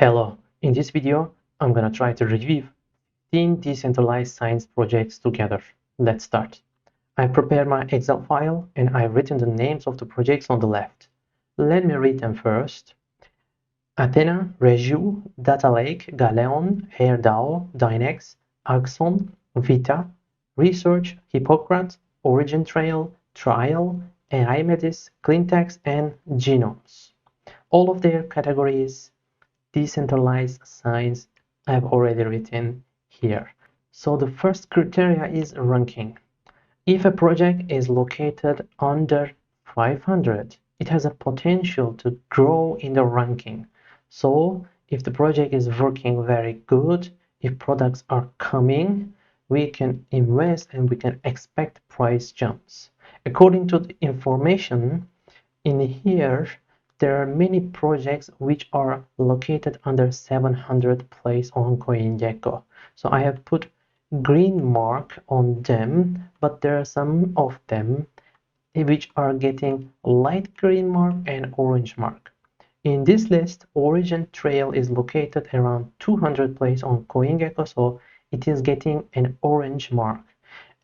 Hello, in this video, I'm gonna try to review 10 decentralized science projects together. Let's start. I prepared my Excel file and I've written the names of the projects on the left. Let me read them first. Athena, Reju, Data Lake, Galeon, HairDAO, Dynex, Axon, Vita, Research, Hippocrates, Origin Trail, Trial, AI Medis, Cleantext, and Genomes. All of their categories decentralized science I've already written here. So the first criteria is ranking. If a project is located under 500, it has a potential to grow in the ranking. So if the project is working very good, if products are coming, we can invest and we can expect price jumps. According to the information in here, there are many projects which are located under 700 place on CoinGecko. So I have put green mark on them, but there are some of them which are getting light green mark and orange mark. In this list, Origin Trail is located around 200 place on CoinGecko, so it is getting an orange mark.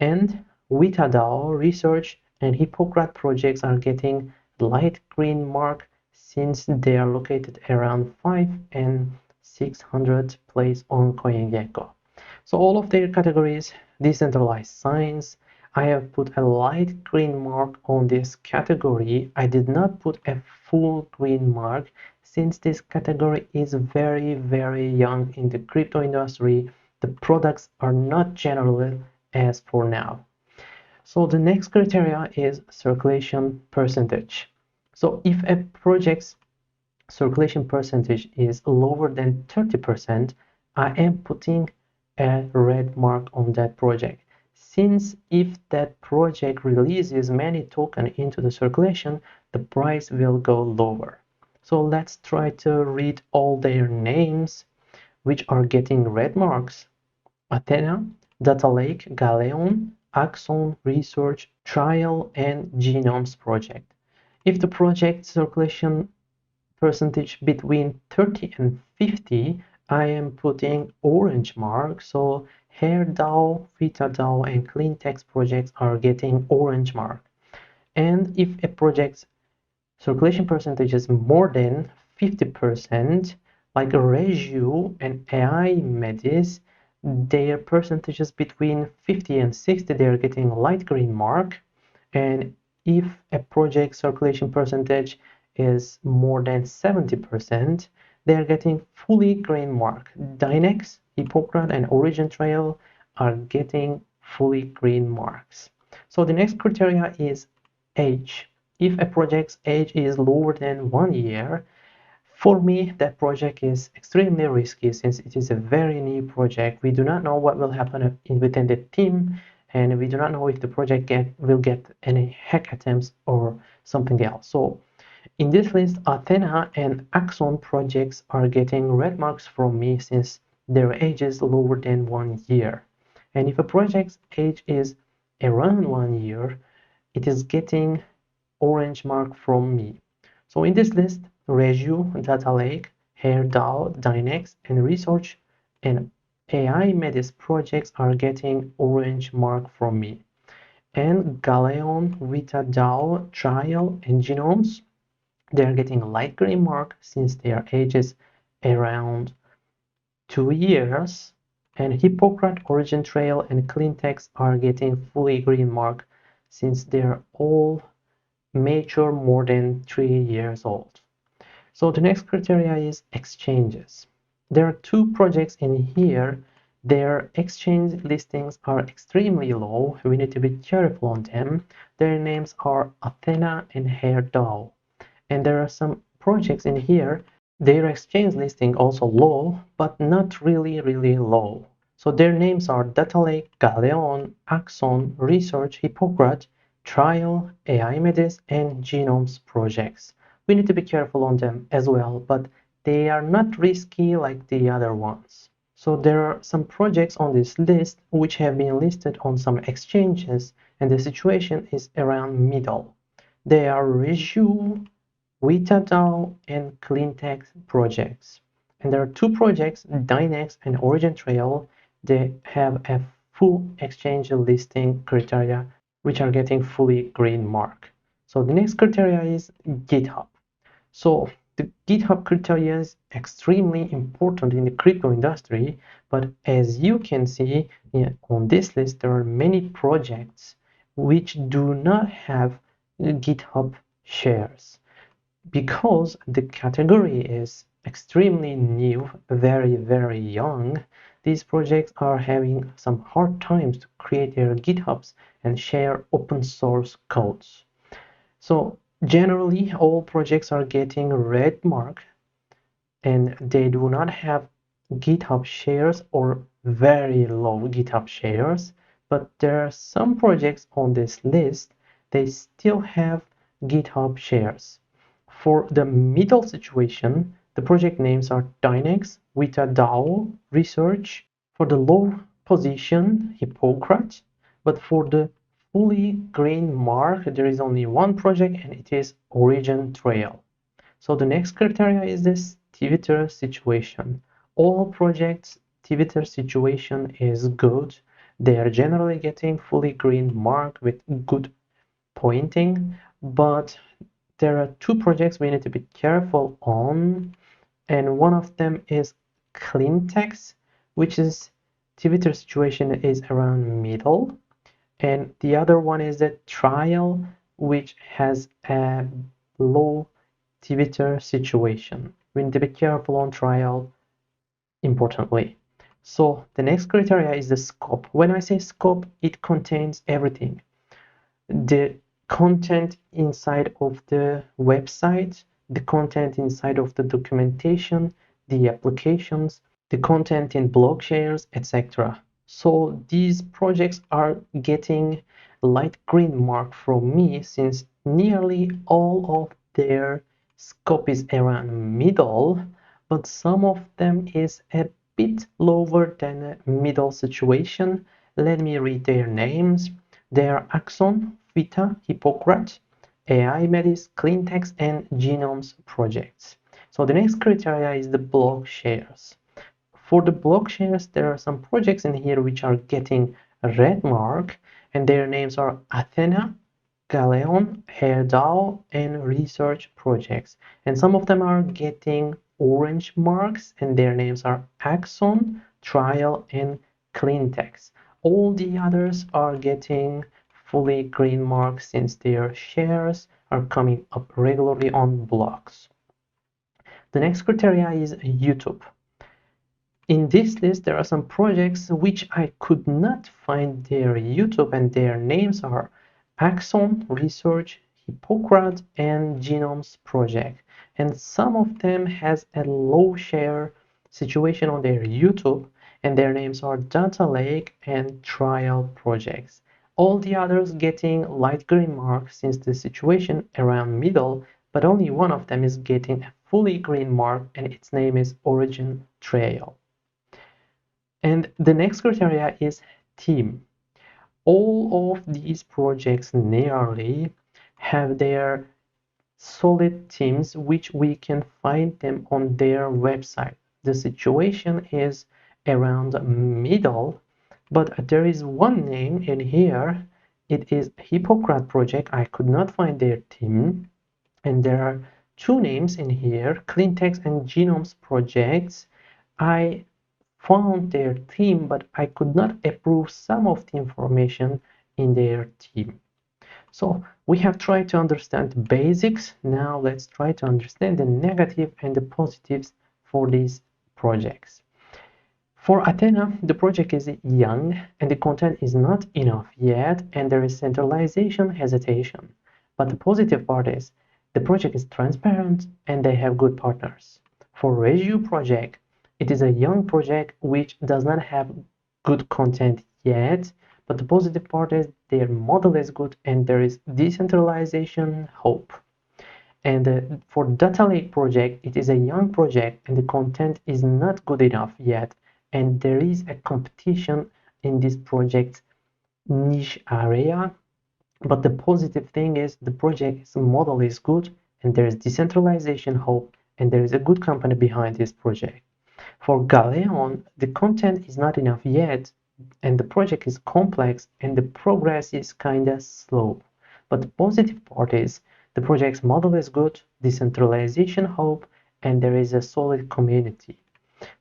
And WitaDAO, Research, and Hippocrates projects are getting light green mark since they are located around 5 and 600 place on CoinGecko. So all of their categories, decentralized science, I have put a light green mark on this category. I did not put a full green mark since this category is very young in the crypto industry. The products are not general as for now. So the next criteria is circulation percentage. So if a project's circulation percentage is lower than 30%, I am putting a red mark on that project. Since if that project releases many tokens into the circulation, the price will go lower. So let's try to read all their names, which are getting red marks. Athena, Data Lake, Galeon, Axon, Research, Trial, and Genomes project. If the project circulation percentage between 30 and 50, I am putting orange mark. So HairDAO, VitaDAO, and Cleantext projects are getting orange mark. And if a project's circulation percentage is more than 50%, like Regio and AI Medis, their percentages between 50 and 60, they are getting light green mark. And if a project circulation percentage is more than 70%, they are getting fully green mark. Dynex, Hippocrates, and Origin Trail are getting fully green marks. So the next criteria is age. If a project's age is lower than 1 year, for me, that project is extremely risky since it is a very new project. We do not know what will happen within the team, and we do not know if the project will get any hack attempts or something else. So in this list, Athena and Axon projects are getting red marks from me since their age is lower than 1 year. And if a project's age is around 1 year, it is getting orange mark from me. So in this list, Regio, Data Lake, HairDAO, Dynex, and Research and AI Medis projects are getting orange mark from me. And Galeon, VitaDAO, Trial, and Genomes, they are getting light green mark since their age is around 2 years. And Hippocrates, Origin Trail, and Cleantext are getting fully green mark since they're all mature more than 3 years old. So the next criteria is exchanges. There are 2 projects in here. Their exchange listings are extremely low. We need to be careful on them. Their names are Athena and HairDAO. And there are some projects in here. Their exchange listing also low, but not really low. So their names are Data Lake, Galeon, Axon, Research, Hippocrates, Trial, AI Medis, and Genomes projects. We need to be careful on them as well, but they are not risky like the other ones. So there are some projects on this list which have been listed on some exchanges, and the situation is around middle. They are Reju, WitaDAO, and Cleantext projects. And there are two projects, Dynex and Origin Trail. They have a full exchange listing criteria, which are getting fully green mark. So the next criteria is GitHub. So the GitHub criteria is extremely important in the crypto industry, but as you can see on this list, there are many projects which do not have GitHub shares because the category is extremely new, very young. These projects are having some hard times to create their GitHubs and share open source codes. So generally, all projects are getting red mark and they do not have GitHub shares or very low GitHub shares, but there are some projects on this list, they still have GitHub shares. For the middle situation, the project names are Dynex, Vita DAO, Research. For the low position, Hippocrates, but for the fully green mark, there is only one project and it is Origin Trail. So the next criteria is this Twitter situation. All projects Twitter situation is good. They are generally getting fully green mark with good pointing, but there are two projects we need to be careful on, and one of them is Cleantex, which is Twitter situation is around middle, and the other one is the Trial, which has a low Twitter situation. We need to be careful on Trial, importantly. So the next criteria is the scope. When I say scope, it contains everything. The content inside of the website, the content inside of the documentation, the applications, the content in blog shares, etc. So these projects are getting light green mark from me since nearly all of their scope is around middle, but some of them is a bit lower than a middle situation. Let me read their names. They are Axon, Vita, Hippocrates, AI Medis, Cleantex, and Genomes projects. So the next criteria is the block shares. For the block shares, there are some projects in here which are getting a red mark, and their names are Athena, Galeon, HairDAO, and Research projects. And some of them are getting orange marks, and their names are Axon, Trial, and Cleantex. All the others are getting fully green marks since their shares are coming up regularly on blocks. The next criteria is YouTube. In this list, there are some projects which I could not find their YouTube, and their names are Axon, Research, Hippocrates, and Genomes project. And some of them has a low share situation on their YouTube, and their names are Data Lake and Trial projects. All the others getting light green mark since the situation around middle, but only one of them is getting a fully green mark, and its name is Origin Trail. And the next criteria is team. All of these projects nearly have their solid teams, which we can find them on their website. The situation is around middle, but there is one name in here. It is Hippocrates project. I could not find their team. And there are two names in here, Cleantex and Genomes projects. I found their team, but I could not approve some of the information in their team. So we have tried to understand the basics. Now let's try to understand the negative and the positives for these projects. For Athena, the project is young and the content is not enough yet, and there is centralization hesitation. But the positive part is the project is transparent and they have good partners. For Regio project, it is a young project which does not have good content yet, but the positive part is their model is good and there is decentralization hope. And for Data Lake project, it is a young project and the content is not good enough yet, and there is a competition in this project niche area. But the positive thing is the project's model is good and there is decentralization hope and there is a good company behind this project. For Galeon, the content is not enough yet, and the project is complex, and the progress is kinda slow. But the positive part is the project's model is good, decentralization hope, and there is a solid community.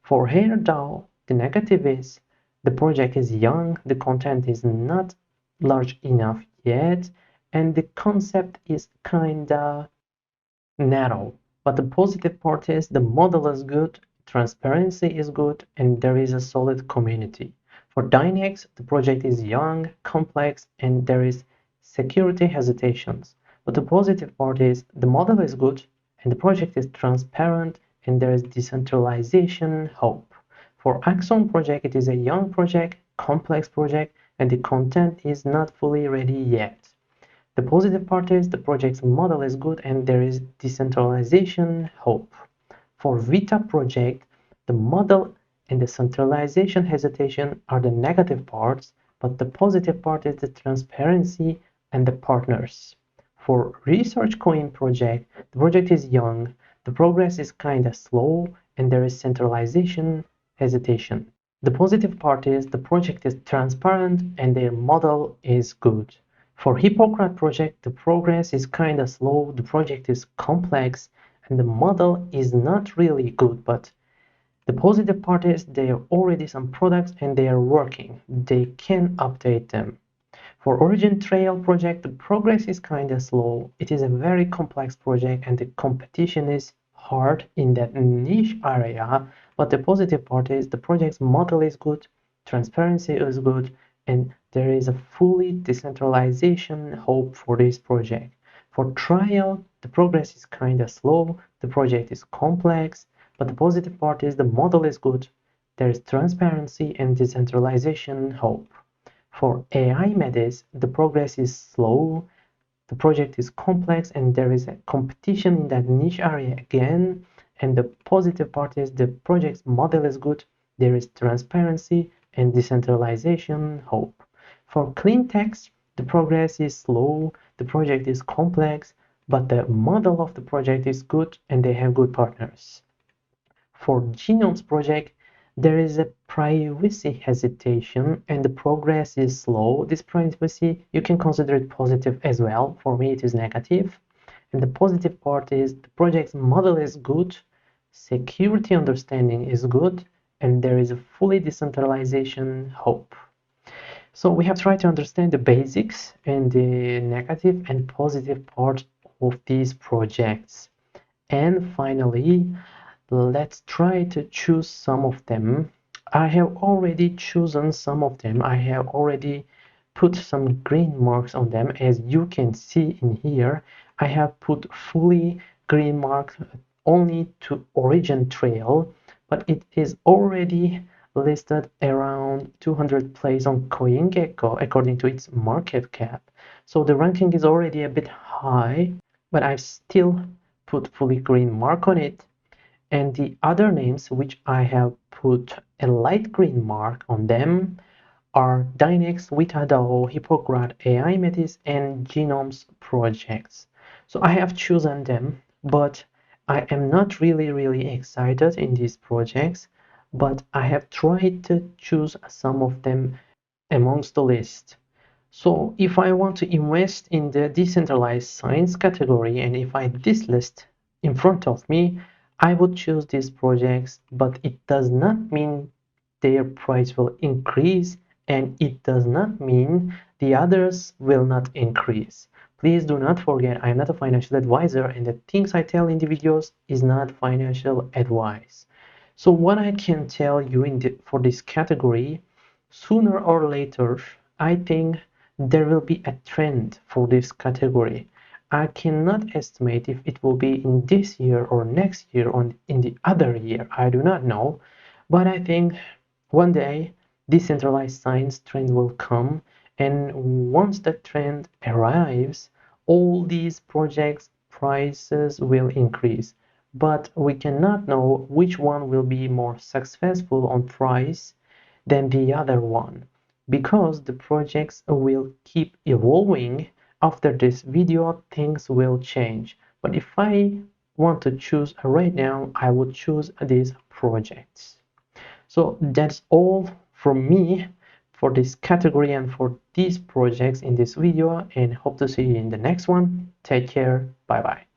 For HairDAO, the negative is the project is young, the content is not large enough yet, and the concept is kinda narrow. But the positive part is the model is good, transparency is good, and there is a solid community. For Dynex, the project is young, complex, and there is security hesitations. But the positive part is the model is good, and the project is transparent, and there is decentralization hope. For Axon project, it is a young project, complex project, and the content is not fully ready yet. The positive part is the project's model is good and there is decentralization hope. For Vita project, the model and the centralization hesitation are the negative parts, but the positive part is the transparency and the partners. For Research Coin project, the project is young, the progress is kinda slow, and there is centralization hesitation. The positive part is the project is transparent and their model is good. For Hippocrates project, the progress is kinda slow, the project is complex, and the model is not really good, but the positive part is there are already some products and they are working. They can update them. For Origin Trail project, the progress is kinda slow. It is a very complex project and the competition is hard in that niche area, but the positive part is the project's model is good, transparency is good, and there is a fully decentralization hope for this project. For Trial, the progress is kinda slow, the project is complex, but the positive part is the model is good, there is transparency and decentralization hope. For AI Medis, the progress is slow, the project is complex, and there is a competition in that niche area again. And the positive part is the project's model is good, there is transparency and decentralization hope. For Clean Text, the progress is slow, the project is complex, but the model of the project is good and they have good partners. For Genomes project, there is a privacy hesitation and the progress is slow. This privacy, you can consider it positive as well. For me, it is negative. And the positive part is the project's model is good, security understanding is good, and there is a fully decentralization hope. So we have tried to understand the basics and the negative and positive part of these projects. And finally, let's try to choose some of them. I have already chosen some of them. I have already put some green marks on them. As you can see in here, I have put fully green marks only to Origin Trail, but it is already listed around 200 place on CoinGecko according to its market cap. So the ranking is already a bit high, but I've still put fully green mark on it. And the other names which I have put a light green mark on them are Dynex, Vitadao, Hippocrates, AI Metis, and Genomes projects. So I have chosen them, but I am not really excited in these projects, but I have tried to choose some of them amongst the list. So if I want to invest in the decentralized science category and if I this list in front of me, I would choose these projects, but it does not mean their price will increase and it does not mean the others will not increase. Please do not forget I am not a financial advisor and the things I tell in the videos is not financial advice. So what I can tell you for this category, sooner or later, I think there will be a trend for this category. I cannot estimate if it will be in this year or next year or in the other year. I do not know. But I think one day decentralized science trend will come. And once that trend arrives, all these projects prices will increase. But we cannot know which one will be more successful on price than the other one because the projects will keep evolving. After this video things will change, but if I want to choose right now I would choose these projects. So that's all from me for this category and for these projects in this video, and hope to see you in the next one. Take care. Bye bye.